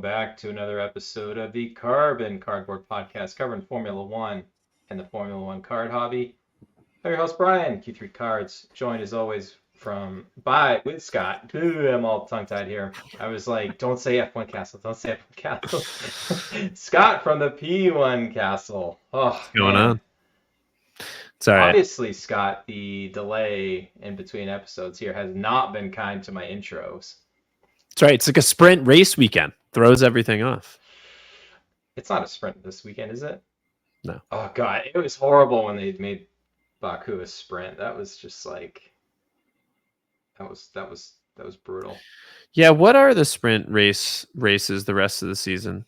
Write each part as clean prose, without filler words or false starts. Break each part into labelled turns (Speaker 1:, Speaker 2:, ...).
Speaker 1: back to another episode of the Carbon Cardboard Podcast covering Formula One and the Formula One card hobby. I'm your host, Bryan, Q3 Cards, joined as always with Scott. Ooh, I'm all tongue-tied here. I was like, don't say F1 Castle, don't say F1 Castle. Scott from the P1 Castle. Oh,
Speaker 2: What's going
Speaker 1: man.
Speaker 2: on? It's all right.
Speaker 1: Obviously, Scott, the delay in between episodes here has not been kind to my intros.
Speaker 2: It's right. It's like a sprint race weekend. Throws everything off.
Speaker 1: It's not a sprint this weekend, is it?
Speaker 2: No.
Speaker 1: Oh God, it was horrible when they made Baku a sprint. That was just like that was brutal.
Speaker 2: Yeah, what are the sprint races the rest of the season?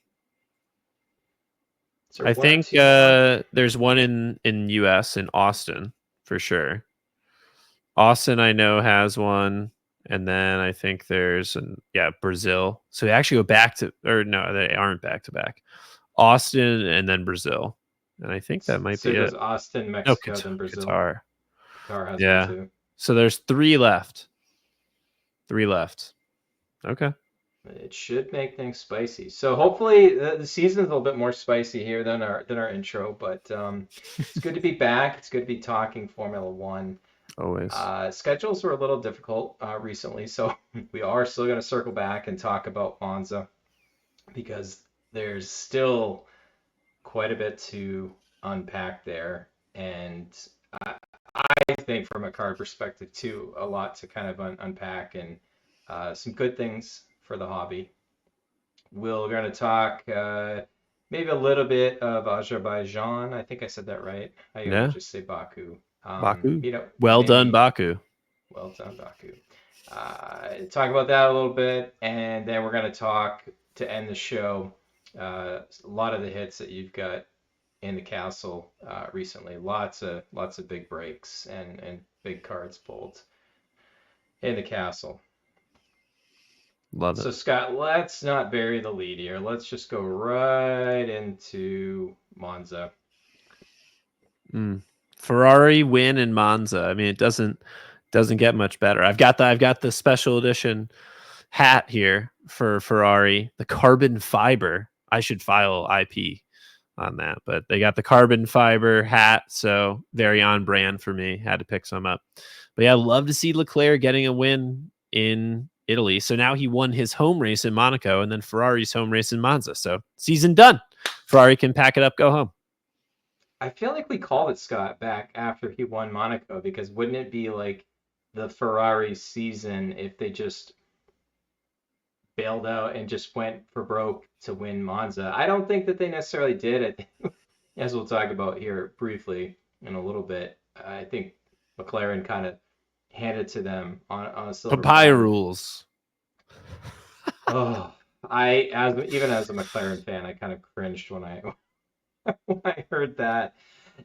Speaker 2: I think there's one in US in Austin for sure. Austin I know has one, and then I think there's Brazil. So they actually go back to, or no, they aren't back to back. Austin and then Brazil. And I think that might be it.
Speaker 1: So Austin, Mexico, then Brazil.
Speaker 2: Qatar
Speaker 1: has
Speaker 2: one
Speaker 1: too.
Speaker 2: So there's three left. Okay.
Speaker 1: It should make things spicy. So hopefully the season's a little bit more spicy here than our intro, but it's good to be back. It's good to be talking Formula One.
Speaker 2: Always.
Speaker 1: Schedules were a little difficult recently, so we are still going to circle back and talk about Monza because there's still quite a bit to unpack there, and I think from a card perspective too, a lot to kind of unpack and some good things for the hobby. We're going to talk maybe a little bit of Azerbaijan. I think I said that right. I just say Baku.
Speaker 2: Baku. Well done, Baku.
Speaker 1: Well done, Baku. Talk about that a little bit, and then we're going to talk to end the show. A lot of the hits that you've got in the castle recently. Lots of big breaks and big cards pulled in the castle.
Speaker 2: Love it.
Speaker 1: So Scott, let's not bury the lead here. Let's just go right into Monza.
Speaker 2: Ferrari win in Monza. I mean, it doesn't get much better. I've got the special edition hat here for Ferrari, the carbon fiber. I should file IP on that, but they got the carbon fiber hat, so very on brand for me. Had to pick some up. But yeah, I love to see Leclerc getting a win in Italy. So now he won his home race in Monaco and then Ferrari's home race in Monza. So season done. Ferrari can pack it up, go home.
Speaker 1: I feel like we called it, Scott, back after he won Monaco, because wouldn't it be like the Ferrari season if they just bailed out and just went for broke to win Monza? I don't think that they necessarily did it. As we'll talk about here briefly in a little bit, I think McLaren kind of handed to them on a silver
Speaker 2: papaya rules.
Speaker 1: Oh, even as a McLaren fan, I kind of cringed when I heard that.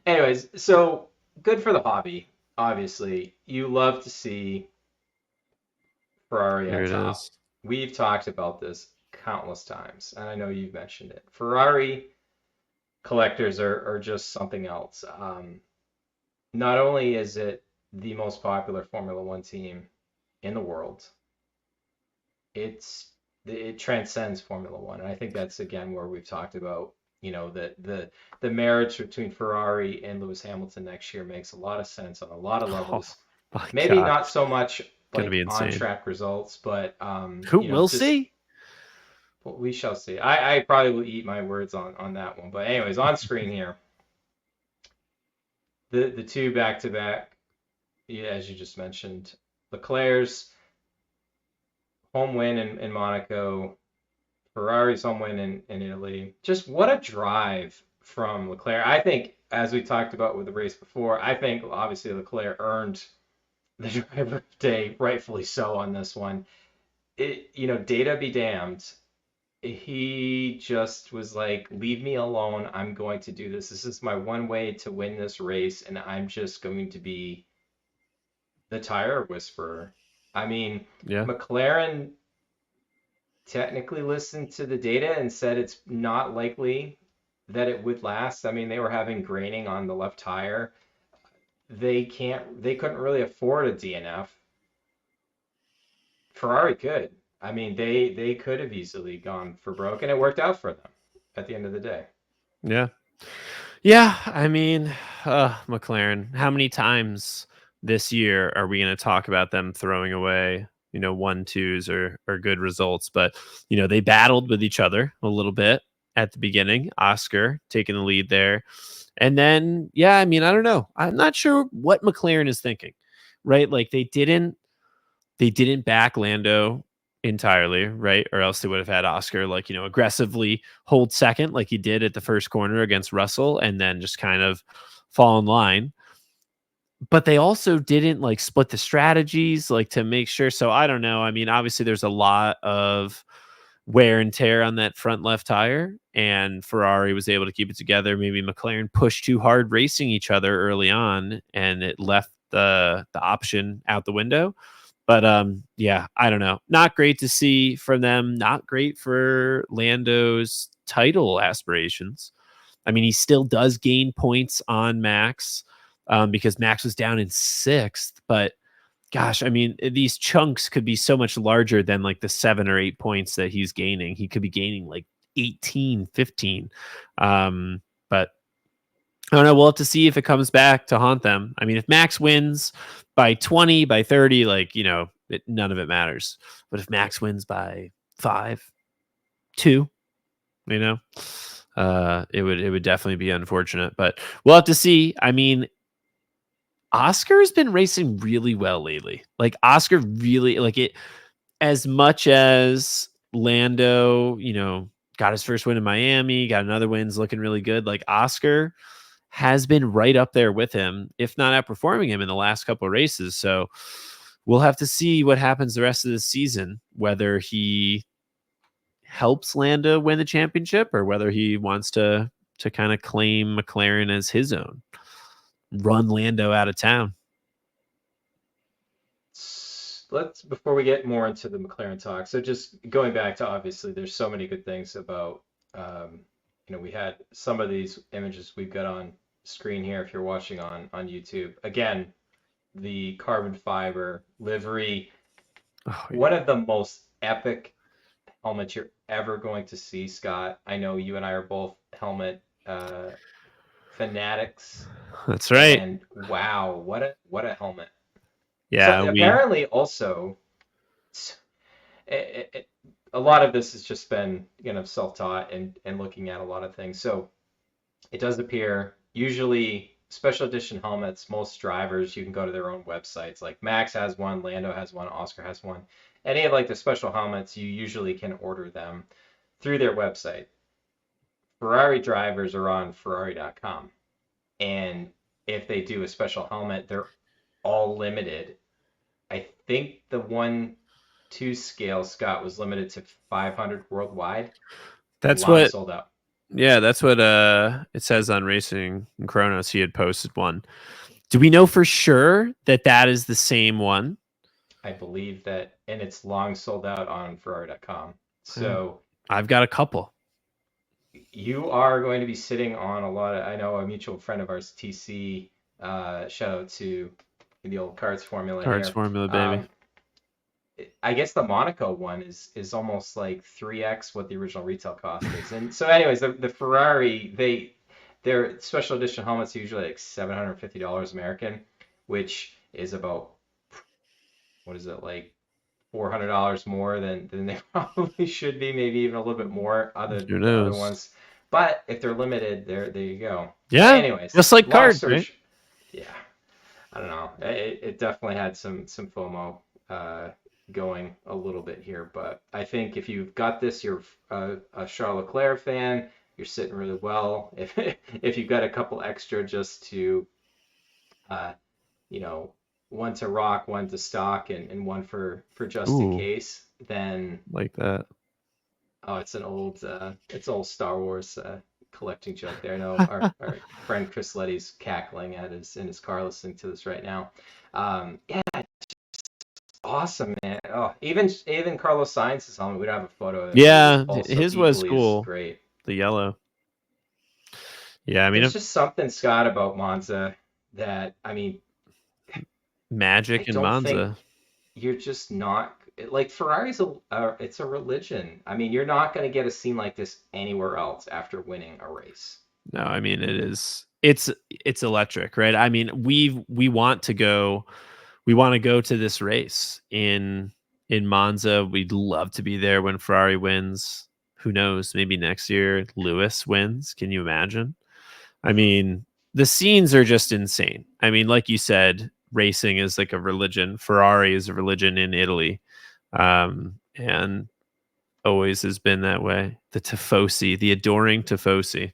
Speaker 1: Anyways, so good for the hobby. Obviously, you love to see Ferrari at top. We've talked about this countless times, and I know you've mentioned it. Ferrari collectors are just something else. Not only is it the most popular Formula One team in the world, it transcends Formula One, and I think that's again where we've talked about, the marriage between Ferrari and Lewis Hamilton next year makes a lot of sense on a lot of levels. Maybe not so much like on track results, but
Speaker 2: we'll see.
Speaker 1: Well, we shall see. I probably will eat my words on that one. But anyways, on screen here, the two back-to-back, as you just mentioned, Leclerc's home win in Monaco, Ferrari's home win in Italy. Just what a drive from Leclerc. I think, as we talked about with the race before, I think obviously Leclerc earned the driver of the day, rightfully so on this one. Data be damned. He just was like, leave me alone. I'm going to do this. This is my one way to win this race, and I'm just going to be the tire whisperer. I mean, McLaren technically listened to the data and said it's not likely that it would last. I mean, they were having graining on the left tire. They couldn't really afford a DNF. Ferrari could. I mean, they could have easily gone for broke, and it worked out for them at the end of the day.
Speaker 2: Yeah. Yeah, I mean, McLaren, how many times this year are we going to talk about them throwing away, 1-2s or good results? But, they battled with each other a little bit at the beginning. Oscar taking the lead there. And then, yeah, I mean, I don't know. I'm not sure what McLaren is thinking, right? Like they didn't back Lando entirely, right? Or else they would have had Oscar aggressively hold second like he did at the first corner against Russell and then just kind of fall in line. But they also didn't split the strategies to make sure. So I don't know. I mean, obviously there's a lot of wear and tear on that front left tire, and Ferrari was able to keep it together. Maybe McLaren pushed too hard racing each other early on and it left the option out the window. But yeah, I don't know. Not great to see from them. Not great for Lando's title aspirations. I mean, he still does gain points on Max because Max was down in sixth. But gosh, I mean, these chunks could be so much larger than the 7 or 8 points that he's gaining. He could be gaining 18, 15. But I don't know. We'll have to see if it comes back to haunt them. I mean, if Max wins by 20, by 30, none of it matters. But if Max wins by 5, 2, it would definitely be unfortunate. But we'll have to see. I mean, Oscar's been racing really well lately. Oscar really it as much as Lando, got his first win in Miami, got another win's looking really good. Oscar has been right up there with him, if not outperforming him in the last couple of races. So we'll have to see what happens the rest of the season, whether he helps Lando win the championship or whether he wants to kind of claim McLaren as his own, run Lando out of town.
Speaker 1: Before we get more into the McLaren talk, so just going back to, obviously there's so many good things about we had some of these images we've got on screen here if you're watching on YouTube. Again, the carbon fiber livery, one of the most epic helmets you're ever going to see, Scott. I know you and I are both helmet fanatics.
Speaker 2: That's right.
Speaker 1: And wow, what a helmet.
Speaker 2: Yeah.
Speaker 1: So apparently also, a lot of this has just been self-taught and looking at a lot of things. So it does appear usually special edition helmets, most drivers, you can go to their own websites. Like Max has one, Lando has one, Oscar has one. Any of the special helmets, you usually can order them through their website. Ferrari drivers are on Ferrari.com. And if they do a special helmet, they're all limited. I think the 1/2 scale, Scott, was limited to 500 worldwide.
Speaker 2: That's what
Speaker 1: sold out.
Speaker 2: Yeah, that's what it says on Racing Chronos. He had posted one. Do we know for sure that is the same one?
Speaker 1: I believe that, and it's long sold out on Ferrari.com. So
Speaker 2: I've got a couple.
Speaker 1: You are going to be sitting on a lot of, I know a mutual friend of ours, TC, shout out to the old Karts Formula.
Speaker 2: Karts Formula, baby.
Speaker 1: I guess the Monaco one is almost 3x what the original retail cost is. And so anyways, the Ferrari, their special edition helmets are usually $750 American, which is about, what is it, $400 more than they probably should be, maybe even a little bit more other ones. But if they're limited, there you go.
Speaker 2: Yeah.
Speaker 1: Anyways,
Speaker 2: just like cards, right?
Speaker 1: Yeah. I don't know. It definitely had some FOMO going a little bit here, but I think if you've got this, you're a Charles Leclerc fan, you're sitting really well. If you've got a couple extra just to, one to rock, one to stock, and one for just in case, then
Speaker 2: like that.
Speaker 1: Oh, it's old Star Wars collecting joke there. I know our friend Chris Letty's cackling in his car listening to this right now. Yeah, awesome, man. Oh, even Carlos Sainz's helmet, we don't have a photo of it.
Speaker 2: Yeah, his was cool.
Speaker 1: Great.
Speaker 2: The yellow. Yeah, I mean,
Speaker 1: it's just something, Scott, about Monza that, I mean,
Speaker 2: magic in Monza.
Speaker 1: You're just not. like Ferrari's it's a religion. I mean, you're not going to get a scene like this anywhere else after winning a race.
Speaker 2: No, I mean it is. It's electric, right? I mean, we want to go. We want to go to this race in Monza. We'd love to be there when Ferrari wins. Who knows? Maybe next year Lewis wins. Can you imagine? I mean, the scenes are just insane. I mean, like you said, racing is like a religion. Ferrari is a religion in Italy, and always has been that way. The Tifosi, the adoring Tifosi.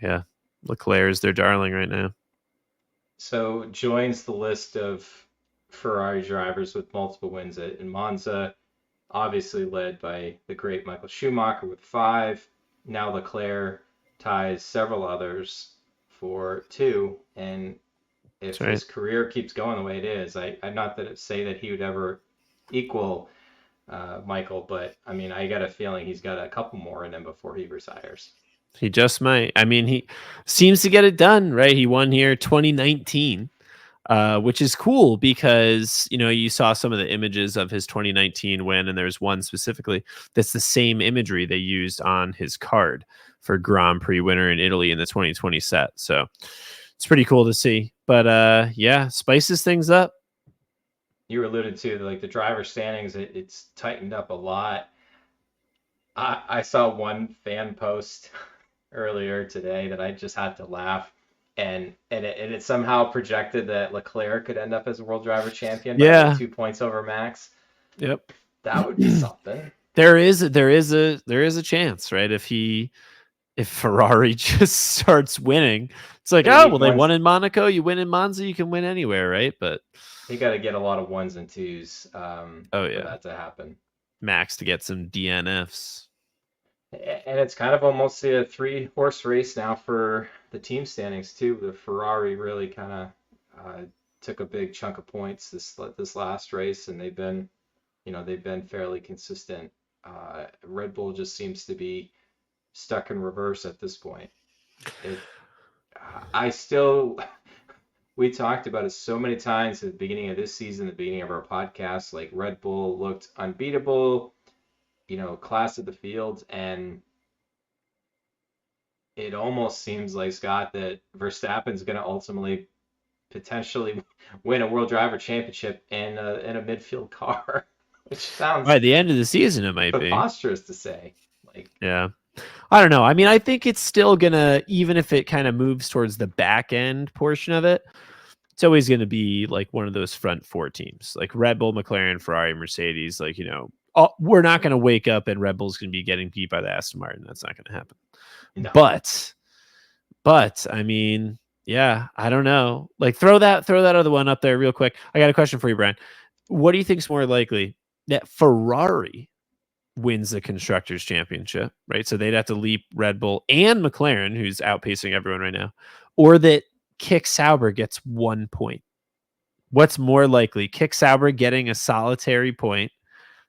Speaker 2: Yeah, Leclerc is their darling right now.
Speaker 1: So joins the list of Ferrari drivers with multiple wins in Monza, obviously led by the great Michael Schumacher with 5. Now Leclerc ties several others for 2. And if his career keeps going the way it is, I'm not that say that he would ever equal Michael, but I mean, I got a feeling he's got a couple more in him before he retires.
Speaker 2: He just might. I mean, he seems to get it done, right? He won here 2019, which is cool because, you know, you saw some of the images of his 2019 win, and there's one specifically that's the same imagery they used on his card for Grand Prix winner in Italy in the 2020 set. So it's pretty cool to see. But yeah, spices things up.
Speaker 1: You alluded to like the driver standings, it's tightened up a lot. I saw one fan post earlier today that I just had to laugh, and it somehow projected that Leclerc could end up as a world driver champion by 2 points over Max.
Speaker 2: Yep,
Speaker 1: that would be something.
Speaker 2: There is a chance, right? If Ferrari just starts winning, it's like, oh well, they won in Monaco, you win in Monza, you can win anywhere, right? But
Speaker 1: you got to get a lot of 1s and 2s. For that to happen.
Speaker 2: Max to get some DNFs.
Speaker 1: And it's kind of almost a 3-horse race now for the team standings too. The Ferrari really kind of took a big chunk of points this last race, and they've been fairly consistent. Red Bull just seems to be stuck in reverse at this point. We talked about it so many times at the beginning of this season, the beginning of our podcast. Like Red Bull looked unbeatable. Class of the field, and it almost seems like, Scott, that Verstappen's going to ultimately potentially win a World Driver Championship in a midfield car, which sounds
Speaker 2: by the end of the season it might be
Speaker 1: preposterous to say.
Speaker 2: Yeah, I don't know. I mean, I think it's still gonna, even if it kind of moves towards the back end portion of it, it's always going to be like one of those front 4 teams, like Red Bull, McLaren, Ferrari, Mercedes. Like, we're not going to wake up and Red Bull's going to be getting beat by the Aston Martin. That's not going to happen. No. But I mean, yeah, I don't know. Like throw that other one up there real quick. I got a question for you, Brian. What do you think is more likely, that Ferrari wins the Constructors' Championship, right? So they'd have to leap Red Bull and McLaren, who's outpacing everyone right now, or that Kick Sauber gets 1 point? What's more likely, Kick Sauber getting a solitary point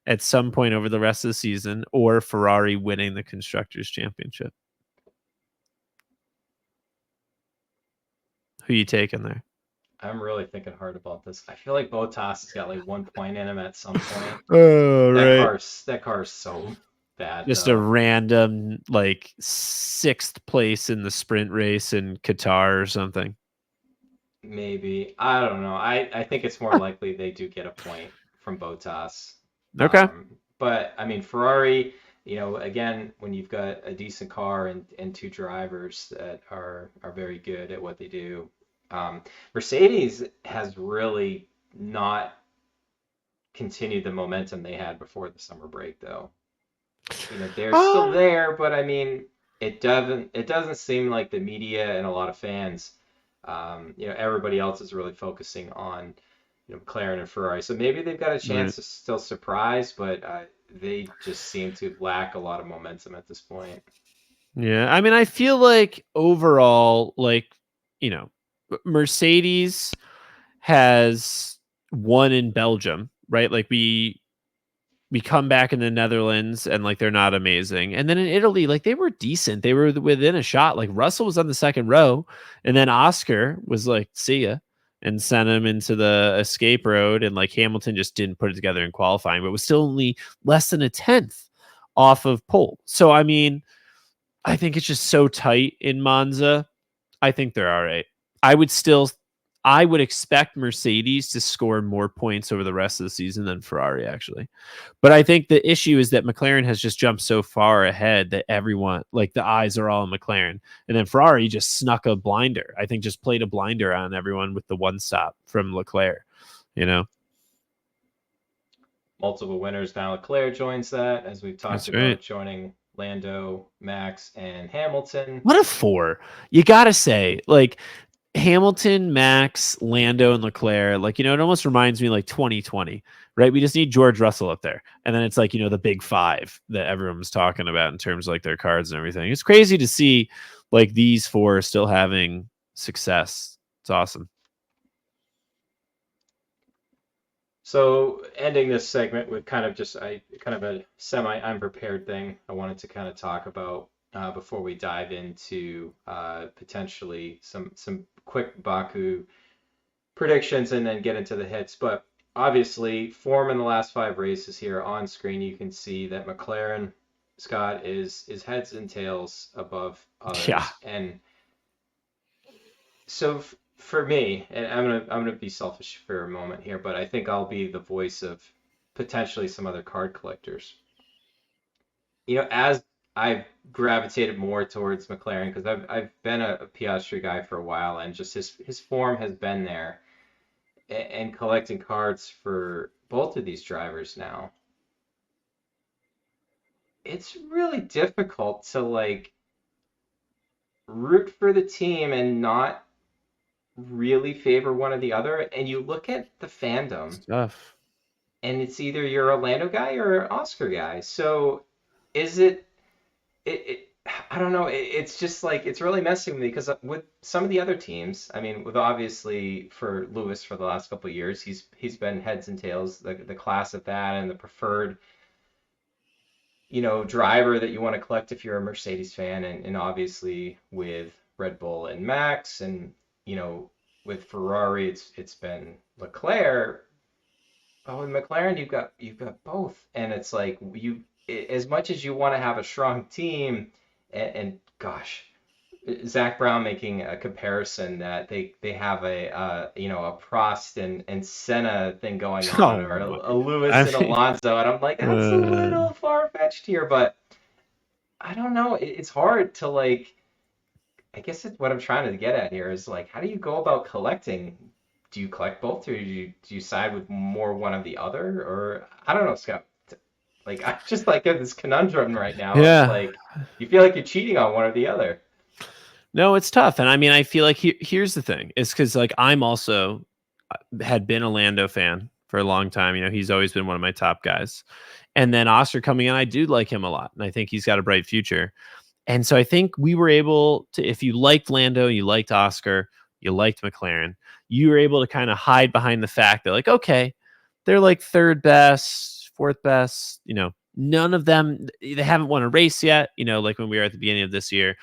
Speaker 2: at some point over the rest of the season, or Ferrari winning the Constructors' Championship? Who you taking there?
Speaker 1: I'm really thinking hard about this. I feel like Bottas has got like 1 point in him at some point.
Speaker 2: Oh, right.
Speaker 1: That car is so bad.
Speaker 2: Just a random like 6th place in the sprint race in Qatar or something.
Speaker 1: Maybe. I don't know. I think it's more likely they do get a point from Bottas.
Speaker 2: Okay.
Speaker 1: But I mean, Ferrari, again, when you've got a decent car and 2 drivers that are very good at what they do. Mercedes has really not continued the momentum they had before the summer break, though. They're still there, but I mean, it doesn't seem like the media and a lot of fans, everybody else is really focusing on McLaren and Ferrari. So maybe they've got a chance to still surprise, but they just seem to lack a lot of momentum at this point.
Speaker 2: Yeah, I mean, I feel like overall, Mercedes has won in Belgium, right? Like we come back in the Netherlands and like they're not amazing. And then in Italy, like they were decent. They were within a shot. Like Russell was on the second row, and then Oscar was like, see ya. and sent him into the escape road. And like Hamilton just didn't put it together in qualifying, but was still only less than a tenth off of pole. So, I mean, I think it's just so tight in Monza. I think they're all right. I would expect Mercedes to score more points over the rest of the season than Ferrari, actually. But I think the issue is that McLaren has just jumped so far ahead that everyone, like the eyes are all on McLaren. And then Ferrari just snuck a blinder. I think just played a blinder on everyone with the one stop from Leclerc, you know?
Speaker 1: Multiple winners. Now Leclerc joins that, as we've talked
Speaker 2: That's
Speaker 1: about,
Speaker 2: right.
Speaker 1: joining Lando, Max, and Hamilton.
Speaker 2: What a four. You got to say, like, Hamilton, Max, Lando, and Leclerc, like, you know, it almost reminds me like 2020, right? We just need George Russell up there. And then it's like, you know, the big five that everyone was talking about in terms of like their cards and everything. It's crazy to see like these four still having success. It's awesome.
Speaker 1: So ending this segment with kind of a semi unprepared thing I wanted to kind of talk about before we dive into potentially some quick Baku predictions and then get into the hits. But obviously, form in the last 5 races here on screen, you can see that McLaren, Scott, is heads and tails above others.
Speaker 2: Yeah.
Speaker 1: And so for me, and I'm gonna be selfish for a moment here, but I think I'll be the voice of potentially some other card collectors. You know, as I've gravitated more towards McLaren because I've been a Piastri guy for a while, and just his form has been there, and collecting cards for both of these drivers now, it's really difficult to like root for the team and not really favor one or the other. And you look at the fandom,
Speaker 2: Stuff.
Speaker 1: and it's either you're a Lando guy or an Oscar guy. So is it I don't know. It's just like it's really messing with me because with some of the other teams, I mean, with obviously for Lewis for the last couple of years, he's been heads and tails, the class of that, and the preferred, you know, driver that you want to collect if you're a Mercedes fan, and obviously with Red Bull and Max, and you know, with Ferrari, it's been Leclerc. But with McLaren, you've got both, and it's like as much as you want to have a strong team, and gosh, Zach Brown making a comparison that they have a you know, a Prost and Senna thing going on, or a Lewis
Speaker 2: I
Speaker 1: and
Speaker 2: mean,
Speaker 1: Alonso, and I'm like, that's a little far-fetched here, but I don't know. It's hard to like. I guess what I'm trying to get at here is like, how do you go about collecting? Do you collect both, or do you side with more one or the other, or I don't know, Scott. Like I just like in this conundrum right now of
Speaker 2: yeah.
Speaker 1: like, you feel like you're cheating on one or the other.
Speaker 2: No, it's tough. And I mean, I feel like here's the thing. It's because like I'm also had been a Lando fan for a long time. You know, he's always been one of my top guys. And then Oscar coming in, I do like him a lot. And I think he's got a bright future. And so I think we were able to, if you liked Lando, you liked Oscar, you liked McLaren, you were able to kind of hide behind the fact that, like, okay, they're like third best, fourth best, you know, none of them, they haven't won a race yet, you know, like when we were at the beginning of this year.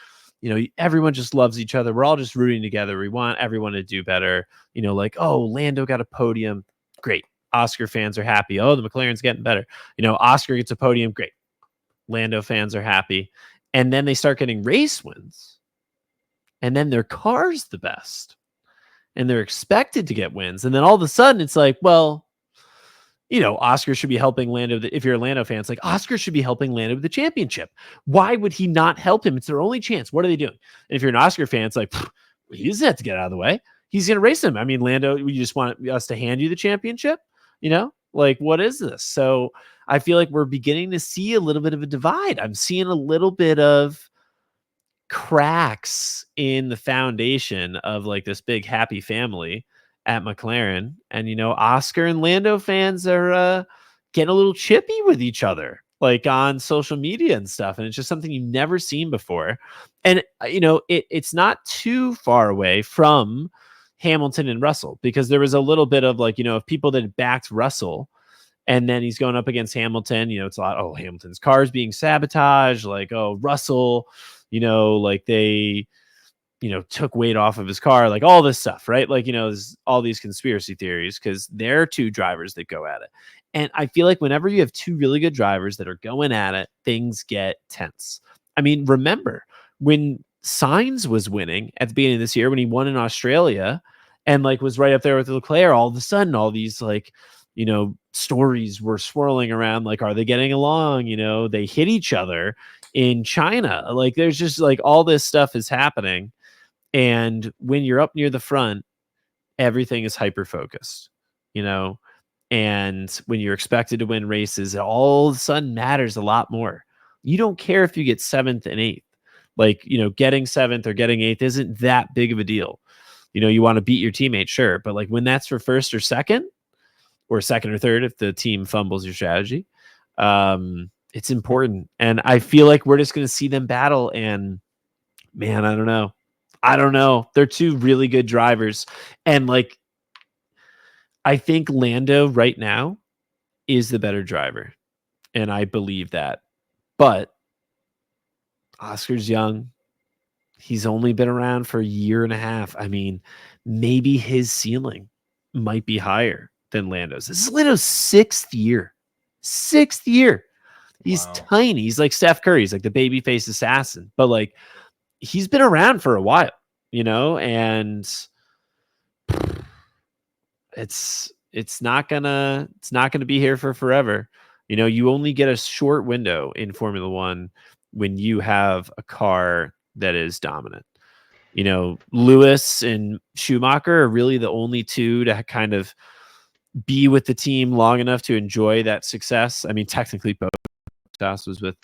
Speaker 2: You know, everyone just loves each other. We're all just rooting together. We want everyone to do better. You know, like, oh, Lando got a podium. Great. Oscar fans are happy. Oh, the McLaren's getting better. You know, Oscar gets a podium. Great. Lando fans are happy. And then they start getting race wins. And then their car's the best. And they're expected to get wins. And then all of a sudden it's like, well, you know, Oscar should be helping Lando. If you're a Lando fan, it's like Oscar should be helping Lando with the championship. Why would he not help him? It's their only chance. What are they doing? And if you're an Oscar fan, it's like, he doesn't have to get out of the way. He's going to race him. I mean, Lando, you just want us to hand you the championship? You know, like, what is this? So I feel like we're beginning to see a little bit of a divide. I'm seeing a little bit of cracks in the foundation of like this big happy family at McLaren. And, you know, Oscar and Lando fans are getting a little chippy with each other, like on social media and stuff. And it's just something you've never seen before. And, you know, it's not too far away from Hamilton and Russell, because there was a little bit of like, you know, if people that backed Russell and then he's going up against Hamilton, you know, it's a lot, oh, Hamilton's car's being sabotaged. Like, oh, Russell, you know, like they took weight off of his car, like all this stuff, right? Like, there's all these conspiracy theories because they're two drivers that go at it. And I feel like whenever you have two really good drivers that are going at it, things get tense. I mean, remember when Sainz was winning at the beginning of this year, when he won in Australia and like was right up there with Leclerc, all of a sudden, all these like, stories were swirling around. Like, are they getting along? They hit each other in China. Like, there's just like all this stuff is happening. And when you're up near the front, everything is hyper focused, and when you're expected to win races, it all of a sudden matters a lot more. You don't care if you get 7th and 8th. Like, getting 7th or getting 8th isn't that big of a deal. You want to beat your teammate, sure. But like when that's for 1st or 2nd or 2nd or 3rd, if the team fumbles your strategy, it's important. And I feel like we're just going to see them battle. And man, I don't know. They're two really good drivers. And like, I think Lando right now is the better driver. And I believe that. But Oscar's young. He's only been around for a year and a half. I mean, maybe his ceiling might be higher than Lando's. This is Lando's 6th year. 6th year. He's tiny. He's like Steph Curry. He's like the babyface assassin. But like, he's been around for a while, and it's not gonna be here for forever. You only get a short window in Formula One when you have a car that is dominant. Lewis and Schumacher are really the only two to kind of be with the team long enough to enjoy that success. I mean, technically Bottas was with,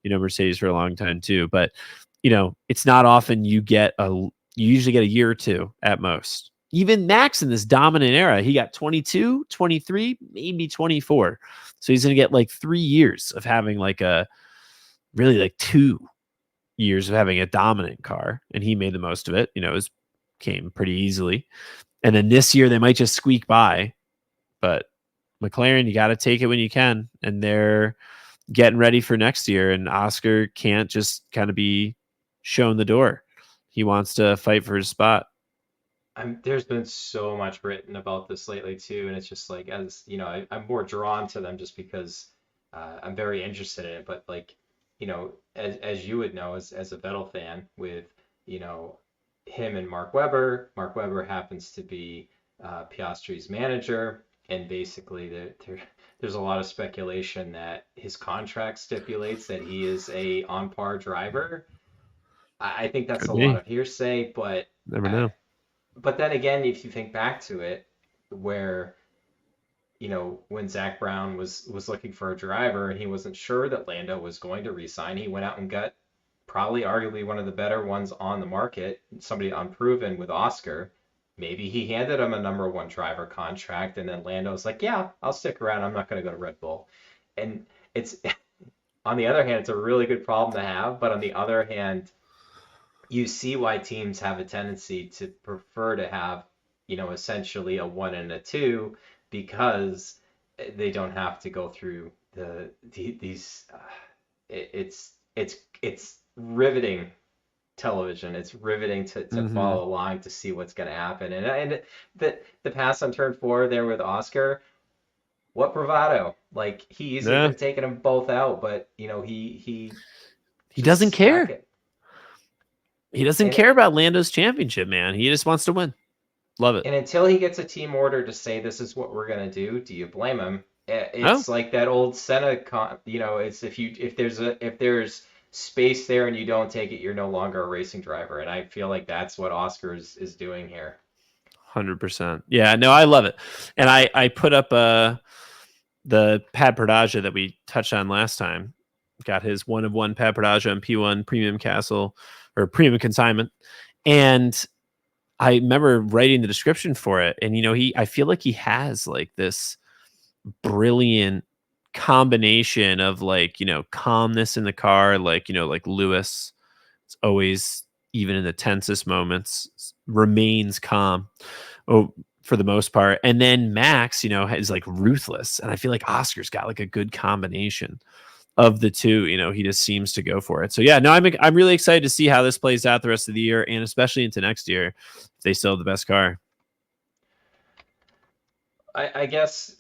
Speaker 2: Mercedes for a long time too, but it's not often you usually get a year or two at most. Even Max in this dominant era, he got 22, 23, maybe 24. So he's going to get like 3 years of having like really like 2 years of having a dominant car. And he made the most of it. It came pretty easily. And then this year they might just squeak by. But McLaren, you got to take it when you can. And they're getting ready for next year. And Oscar can't just kind of be shown the door. He wants to fight for his spot.
Speaker 1: There's been so much written about this lately too, and it's just like, as I'm more drawn to them just because I'm very interested in it. But like, as you would know, as a Vettel fan, with him and Mark Webber. Mark Webber happens to be Piastri's manager, and basically there's a lot of speculation that his contract stipulates that he is a on par driver. I think that's a lot of hearsay, but
Speaker 2: never know.
Speaker 1: But then again, if you think back to it, where when Zach Brown was looking for a driver and he wasn't sure that Lando was going to resign, he went out and got probably arguably one of the better ones on the market, somebody unproven with Oscar. Maybe he handed him a number one driver contract, and then Lando's like, yeah, I'll stick around. I'm not going to go to Red Bull. And it's on the other hand, it's a really good problem to have, but on the other hand, you see why teams have a tendency to prefer to have, essentially a 1 and a 2, because they don't have to go through these. It's riveting television. It's riveting to follow along to see what's going to happen. And the pass on turn 4 there with Oscar, what bravado! Like, he easily could have taken them both out, but he
Speaker 2: doesn't care. He doesn't care about Lando's championship, man. He just wants to win. Love it.
Speaker 1: And until he gets a team order to say this is what we're gonna do you blame him? It's like that old Senna, it's if there's space there and you don't take it, you're no longer a racing driver. And I feel like that's what Oscar is doing here.
Speaker 2: 100%. Yeah, no, I love it. And I put up the Pad Perdaja that we touched on last time. Got his 1 of 1 Pad Perdaja and P1 Premium Castle or Premium Consignment. And I remember writing the description for it. And, I feel like he has like this brilliant combination of like, calmness in the car, like, like Lewis. It's always, even in the tensest moments, remains calm for the most part. And then Max, is like ruthless. And I feel like Oscar's got like a good combination of the two. He just seems to go for it. So yeah, no, I'm really excited to see how this plays out the rest of the year, and especially into next year if they still have the best car.
Speaker 1: I guess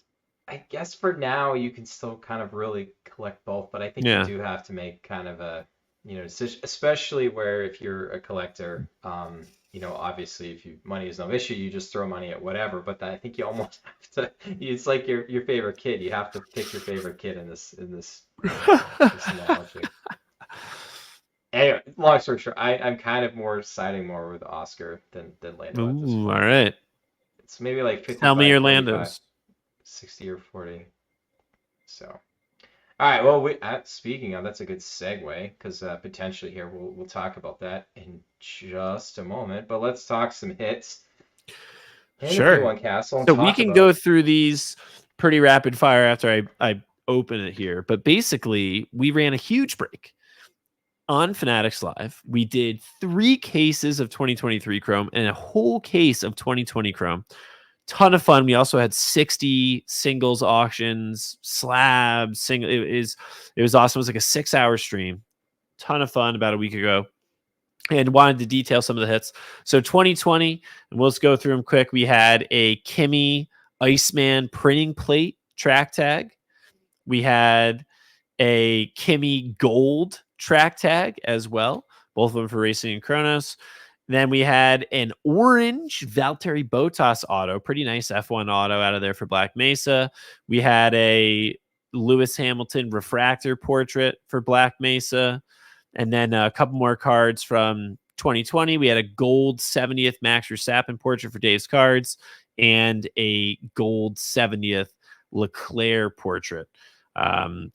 Speaker 1: for now you can still kind of really collect both, but I think you
Speaker 2: Yeah.
Speaker 1: do have to make kind of a decision, especially where if you're a collector, obviously if money is no issue, you just throw money at whatever. But I think you almost have to. It's like your favorite kid. You have to pick your favorite kid in this analogy. Anyway, long story short, I'm kind of siding more with Oscar than Lando at this
Speaker 2: Ooh, all
Speaker 1: point.
Speaker 2: right.
Speaker 1: It's maybe like
Speaker 2: Tell me
Speaker 1: 55,
Speaker 2: your
Speaker 1: 45,
Speaker 2: Landos.
Speaker 1: 60 or 40. So, all right. Well, speaking of, that's a good segue because potentially here we'll talk about that in just a moment. But let's talk some hits in the
Speaker 2: Sure.
Speaker 1: P1 Castle and
Speaker 2: So we
Speaker 1: talk
Speaker 2: can go
Speaker 1: about.
Speaker 2: through these pretty rapid fire after I open it here. But basically, we ran a huge break on Fanatics Live. We did 3 cases of 2023 Chrome and a whole case of 2020 Chrome. Ton of fun. We also had 60 singles auctions, slabs, it was awesome. It was like a 6-hour stream. Ton of fun about a week ago. And wanted to detail some of the hits. So 2020, and we'll just go through them quick. We had a Kimi Iceman printing plate track tag. We had a Kimi Gold track tag as well, both of them for Racing and Kronos. Then we had an orange Valtteri Bottas auto, pretty nice F1 auto out of there for Black Mesa. We had a Lewis Hamilton refractor portrait for Black Mesa. And then a couple more cards from 2020. We had a gold 70th Max Verstappen portrait for Dave's Cards and a gold 70th Leclerc portrait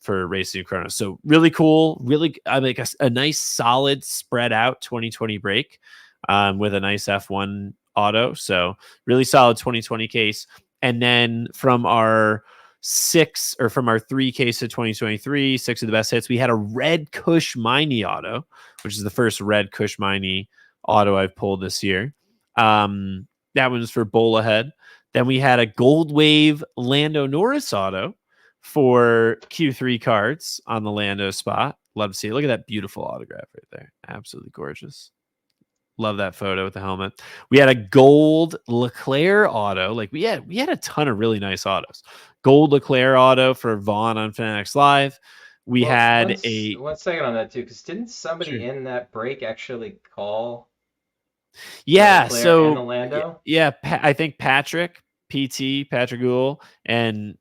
Speaker 2: for Racing Chronos. So really cool, really like a nice solid spread out 2020 break with a nice F1 auto. So really solid 2020 case. And then from our 3 case of 2023, 6 of the best hits, we had a red Kush Miney auto, which is the first red Kush Miney auto I've pulled this year. That one's for Bowl Ahead. Then we had a Gold Wave Lando Norris auto for Q3 cards on the Lando spot. Love to see it. Look at that beautiful autograph right there. Absolutely gorgeous. Love that photo with the helmet. We had a gold Leclerc auto. Like we had a ton of really nice autos. Gold Leclerc auto for Vaughn on Fanatics Live. We had
Speaker 1: one second on that too, because didn't somebody
Speaker 2: Sure.
Speaker 1: in that break actually call the
Speaker 2: Yeah,
Speaker 1: Leclerc and the
Speaker 2: so
Speaker 1: Lando?
Speaker 2: yeah, I think Patrick Gould, and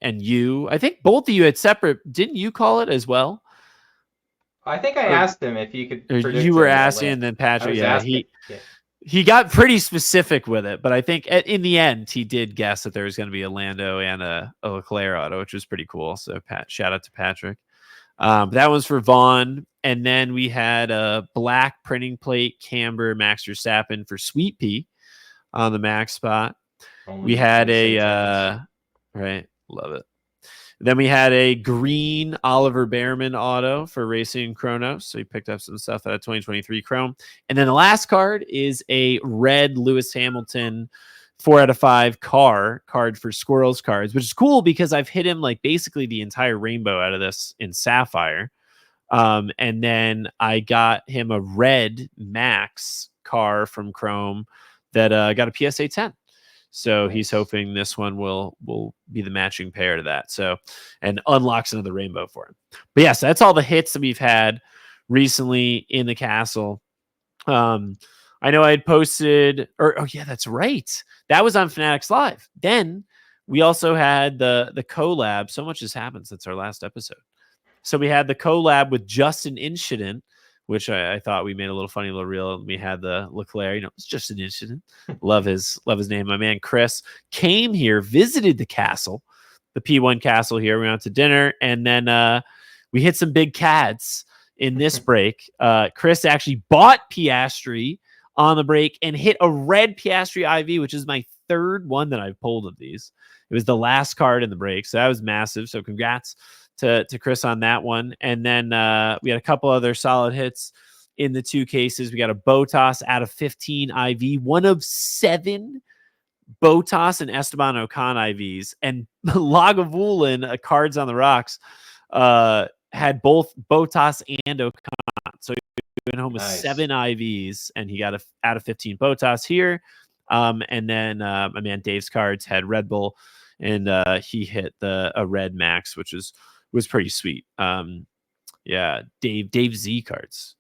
Speaker 2: you. I think both of you had separate. Didn't you call it as well?
Speaker 1: I think I
Speaker 2: Or,
Speaker 1: asked him if he could
Speaker 2: or you
Speaker 1: predict
Speaker 2: were
Speaker 1: a
Speaker 2: asking,
Speaker 1: land.
Speaker 2: and then
Speaker 1: I
Speaker 2: Patrick.
Speaker 1: was
Speaker 2: Yeah,
Speaker 1: asking. Yeah.
Speaker 2: he got pretty specific with it, but I think in the end he did guess that there was going to be a Lando and a Leclerc auto, which was pretty cool. So shout out to Patrick. That was for Vaughn, and then we had a black printing plate Camber Max Verstappen for Sweet Pea on the max spot. We had a right, love it. Then we had a green Oliver Behrman auto for Racing Chronos. So he picked up some stuff out of 2023 Chrome. And then the last card is a red Lewis Hamilton 4 out of 5 card for Squirrels Cards, which is cool because I've hit him like basically the entire rainbow out of this in Sapphire. And then I got him a red Max car from Chrome that got a PSA 10. So nice. He's hoping this one will be the matching pair to that. So, and unlocks another rainbow for him. But yes, that's all the hits that we've had recently in the castle. I know I had posted, oh yeah, that's right. That was on Fanatics Live. Then we also had the collab. So much has happened since our last episode. So we had the collab with Justin Incident, which I thought we made a little funny little reel. We had the Leclerc, it's just an incident. love his name. My man Chris came here, visited the castle, the P1 castle here. We went to dinner, and then we hit some big cads in this break. Chris actually bought Piastri on the break and hit a red Piastri IV, which is my 3rd one that I've pulled of these. It was the last card in the break, so that was massive. So congrats to Chris on that one. And then we had a couple other solid hits in the 2 cases. We got a Bottas out of 15 IV, 1 of 7 Bottas and Esteban Ocon IVs, and Lagavulin, Cards on the Rocks, had both Bottas and Ocon. So he went home with
Speaker 1: Nice.
Speaker 2: 7 IVs, and he got out of 15 Bottas here. And then my man Dave's cards had Red Bull, and he hit a red Max, which was pretty sweet. Yeah, Dave Z cards.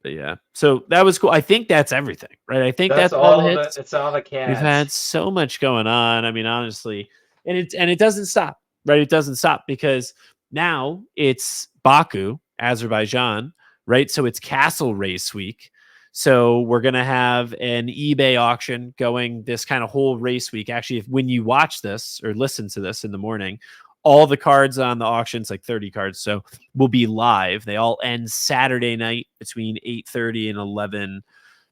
Speaker 2: But yeah, so that was cool. I think that's everything, right? I think that's all the hits.
Speaker 1: It's all the cats.
Speaker 2: We've had so much going on. I mean, honestly, and it doesn't stop, right? It doesn't stop because now it's Baku, Azerbaijan, right? So it's Castle Race Week. So we're gonna have an eBay auction going this kind of whole race week. Actually, when you watch this or listen to this in the morning, all the cards on the auctions, like 30 cards, so will be live. They all end Saturday night between 8:30 and 11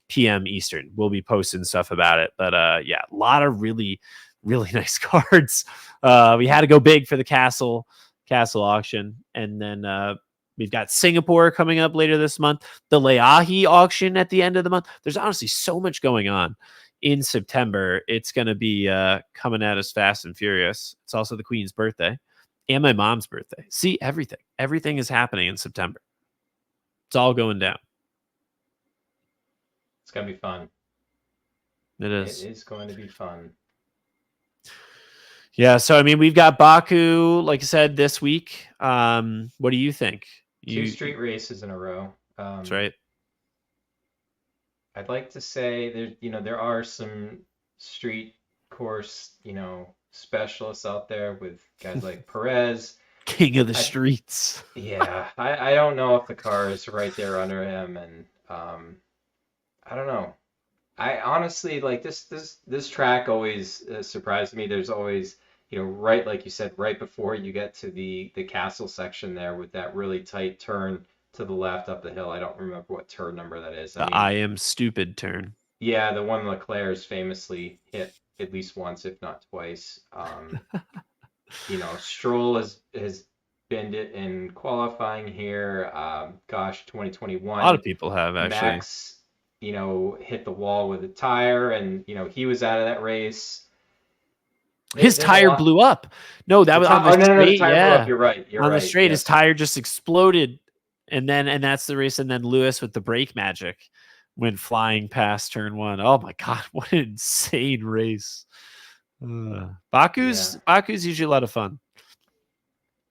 Speaker 2: p.m. Eastern. We'll be posting stuff about it. But yeah, a lot of really, really nice cards. We had to go big for the castle auction. And then we've got Singapore coming up later this month, the Leahi auction at the end of the month. There's honestly so much going on in September. It's going to be coming at us fast and furious. It's also the Queen's birthday and my mom's birthday. See, everything is happening in September. It's all going down.
Speaker 1: It's going to be fun.
Speaker 2: It is.
Speaker 1: It is going to be fun.
Speaker 2: Yeah, so I mean, we've got Baku, like I said, this week. What do you think?
Speaker 1: 2 street races in a row.
Speaker 2: That's right.
Speaker 1: I'd like to say there are some street course, specialists out there with guys like Perez,
Speaker 2: king of the streets.
Speaker 1: Yeah, I don't know if the car is right there under him, and I don't know. I honestly like this track always surprised me. There's always, right, like you said, right before you get to the castle section there with that really tight turn to the left up the hill. I don't remember what turn number that is.
Speaker 2: I am stupid turn.
Speaker 1: Yeah, the one Leclerc's famously hit at least once, if not twice. Stroll has binned it in qualifying here. 2021.
Speaker 2: A lot of people have actually.
Speaker 1: Max, hit the wall with a tire, and he was out of that race.
Speaker 2: His tire blew up. No, that was on the straight.
Speaker 1: The tire blew up. You're right.
Speaker 2: On the straight, his tire just exploded, and that's the race. And then Lewis with the brake magic went flying past turn 1. Oh my god, what an insane race! Baku's usually a lot of fun.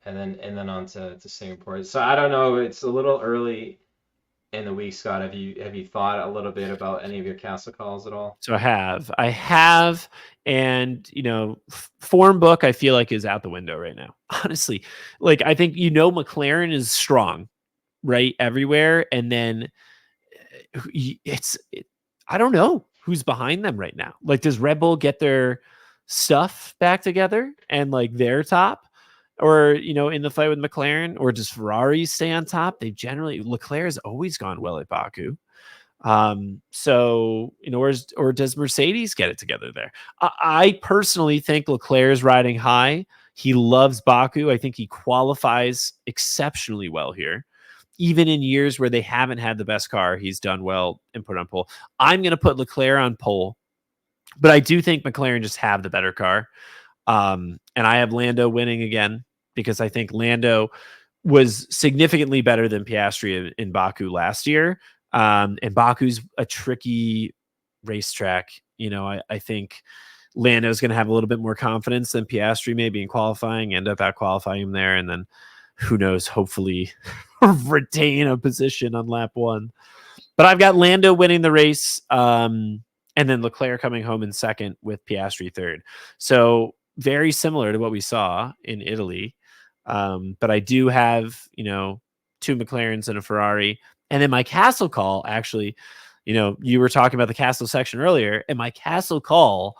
Speaker 1: And then on to Singapore. So I don't know. It's a little early in the week, Scott. Have you thought a little bit about any of your castle calls at all?
Speaker 2: So I have, and form book I feel like is out the window right now. Honestly, like I think McLaren is strong, right, everywhere, and then I don't know who's behind them right now. Like, does Red Bull get their stuff back together and like their top? Or, in the fight with McLaren, or does Ferrari stay on top? Leclerc has always gone well at Baku. So, or does Mercedes get it together there? I personally think Leclerc is riding high. He loves Baku. I think he qualifies exceptionally well here. Even in years where they haven't had the best car, he's done well and put on pole. I'm going to put Leclerc on pole, but I do think McLaren just have the better car. And I have Lando winning again because I think Lando was significantly better than Piastri in Baku last year. And Baku's a tricky racetrack. I think Lando's going to have a little bit more confidence than Piastri maybe in qualifying, end up out qualifying him there. And then who knows, hopefully retain a position on lap 1. But I've got Lando winning the race. And then Leclerc coming home in second with Piastri third. So very similar to what we saw in Italy. But I do have, 2 McLarens and a Ferrari. And then my castle call, actually, you were talking about the castle section earlier, and my castle call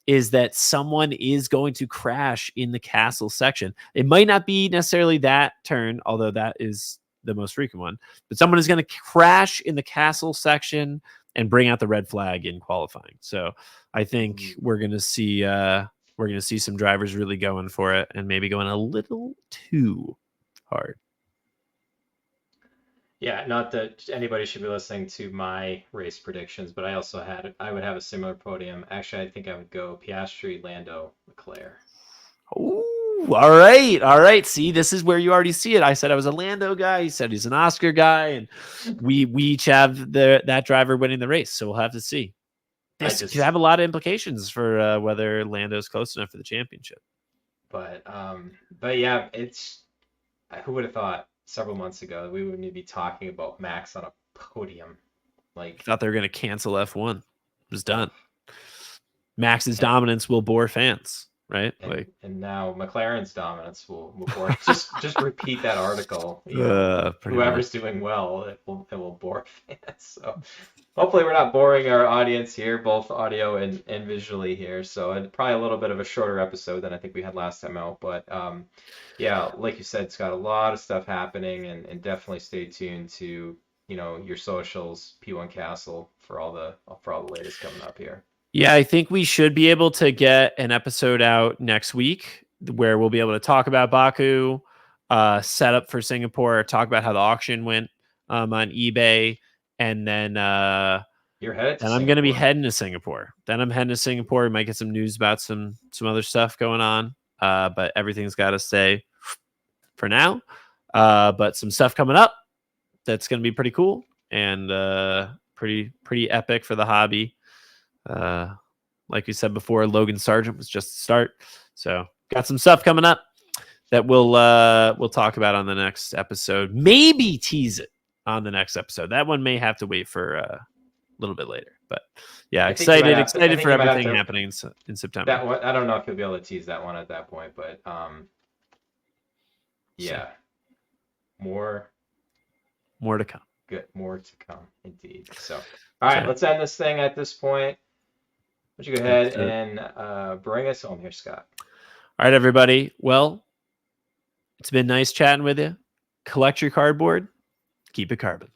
Speaker 2: is that someone is going to crash in the castle section. It might not be necessarily that turn, although that is the most frequent one, but someone is going to crash in the castle section and bring out the red flag in qualifying. So I think we're going to see some drivers really going for it and maybe going a little too hard.
Speaker 1: Yeah, not that anybody should be listening to my race predictions, but I would have a similar podium. Actually, I think I would go Piastri, Lando, Leclerc.
Speaker 2: Ooh, All right, all right. See, this is where you already see it. I said I was a Lando guy. He said he's an Oscar guy, and we each have that driver winning the race. So we'll have to see. This could have a lot of implications for whether Lando's close enough for the championship.
Speaker 1: But yeah, who would have thought several months ago that we wouldn't be talking about Max on a podium? Like,
Speaker 2: thought they were going to cancel F1. It was done. Max's dominance will bore fans, right?
Speaker 1: And now McLaren's dominance will bore. just repeat that article. Whoever's doing well, it will bore fans. So hopefully we're not boring our audience here, both audio and visually here. So probably a little bit of a shorter episode than I think we had last time out. But yeah, like you said, it's got a lot of stuff happening, and definitely stay tuned to your socials, P1 Castle, for all the latest coming up here.
Speaker 2: Yeah, I think we should be able to get an episode out next week where we'll be able to talk about Baku, set up for Singapore, talk about how the auction went on eBay, and then
Speaker 1: you're headed to
Speaker 2: and I'm going to be heading to Singapore. Then I'm heading to Singapore. We might get some news about some other stuff going on, but everything's got to stay for now. But some stuff coming up that's going to be pretty cool and pretty epic for the hobby. Like we said before, Logan Sargent was just the start. So got some stuff coming up that we'll talk about on the next episode. Maybe tease it on the next episode. That one may have to wait for a little bit later. But yeah, excited for everything happening in September.
Speaker 1: That one, I don't know if you'll be able to tease that one at that point, but yeah, more
Speaker 2: to come.
Speaker 1: Good, more to come indeed. So all right, let's end this thing at this point. Why don't you go ahead and bring us home here, Scott?
Speaker 2: All right, everybody. Well, it's been nice chatting with you. Collect your cardboard. Keep it carbon.